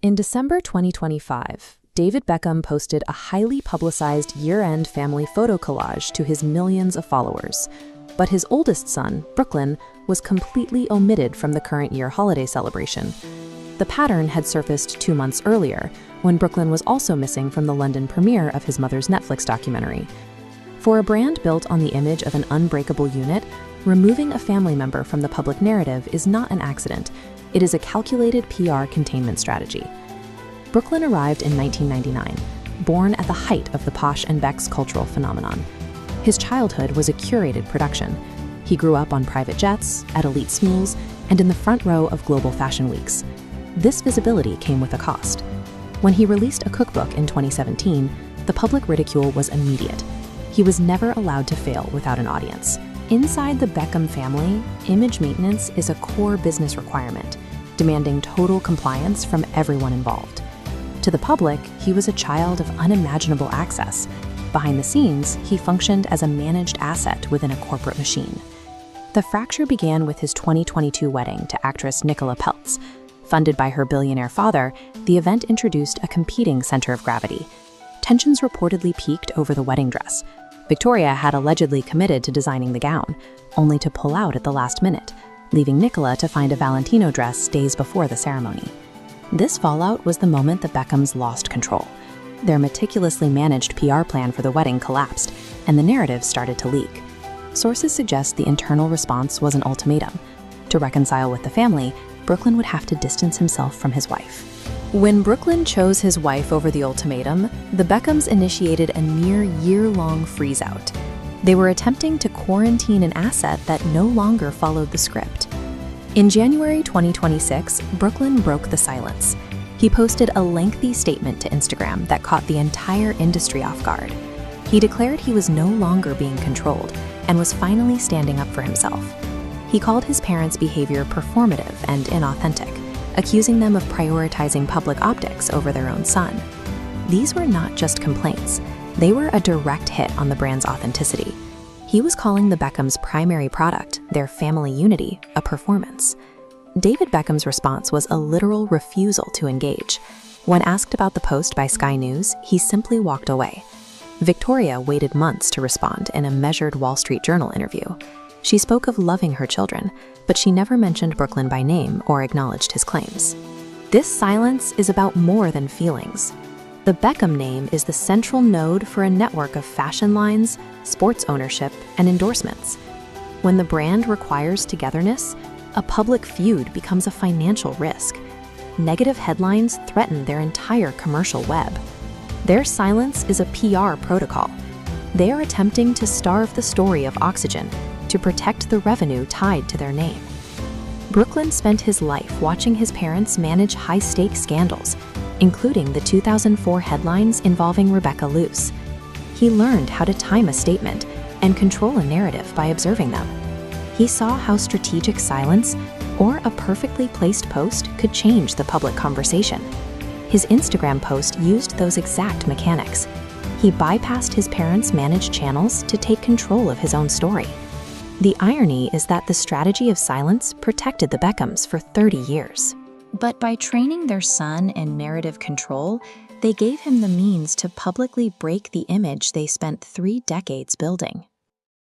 In December 2025, David Beckham posted a highly publicized year-end family photo collage to his millions of followers. But his oldest son, Brooklyn, was completely omitted from the current year holiday celebration. The pattern had surfaced 2 months earlier, when Brooklyn was also missing from the London premiere of his mother's Netflix documentary. For a brand built on the image of an unbreakable unit, removing a family member from the public narrative is not an accident. It is a calculated PR containment strategy. Brooklyn arrived in 1999, born at the height of the Posh and Becks cultural phenomenon. His childhood was a curated production. He grew up on private jets, at elite schools, and in the front row of global fashion weeks. This visibility came with a cost. When he released a cookbook in 2017, the public ridicule was immediate. He was never allowed to fail without an audience. Inside the Beckham family, image maintenance is a core business requirement, demanding total compliance from everyone involved. To the public, he was a child of unimaginable access. Behind the scenes, he functioned as a managed asset within a corporate machine. The fracture began with his 2022 wedding to actress Nicola Peltz. Funded by her billionaire father, the event introduced a competing center of gravity. Tensions reportedly peaked over the wedding dress. Victoria had allegedly committed to designing the gown, only to pull out at the last minute, leaving Nicola to find a Valentino dress days before the ceremony. This fallout was the moment the Beckhams lost control. Their meticulously managed PR plan for the wedding collapsed, and the narrative started to leak. Sources suggest the internal response was an ultimatum. To reconcile with the family, Brooklyn would have to distance himself from his wife. When Brooklyn chose his wife over the ultimatum, the Beckhams initiated a near year-long freeze-out. They were attempting to quarantine an asset that no longer followed the script. In January 2026, Brooklyn broke the silence. He posted a lengthy statement to Instagram that caught the entire industry off guard. He declared he was no longer being controlled and was finally standing up for himself. He called his parents' behavior performative and inauthentic, accusing them of prioritizing public optics over their own son. These were not just complaints. They were a direct hit on the brand's authenticity. He was calling the Beckhams' primary product, their family unity, a performance. David Beckham's response was a literal refusal to engage. When asked about the post by Sky News, he simply walked away. Victoria waited months to respond in a measured Wall Street Journal interview. She spoke of loving her children, but she never mentioned Brooklyn by name or acknowledged his claims. This silence is about more than feelings. The Beckham name is the central node for a network of fashion lines, sports ownership, and endorsements. When the brand requires togetherness, a public feud becomes a financial risk. Negative headlines threaten their entire commercial web. Their silence is a PR protocol. They are attempting to starve the story of oxygen to protect the revenue tied to their name. Brooklyn spent his life watching his parents manage high-stakes scandals, including the 2004 headlines involving Rebecca Luce. He learned how to time a statement and control a narrative by observing them. He saw how strategic silence or a perfectly placed post could change the public conversation. His Instagram post used those exact mechanics. He bypassed his parents' managed channels to take control of his own story. The irony is that the strategy of silence protected the Beckhams for 30 years. But by training their son in narrative control, they gave him the means to publicly break the image they spent 3 decades building.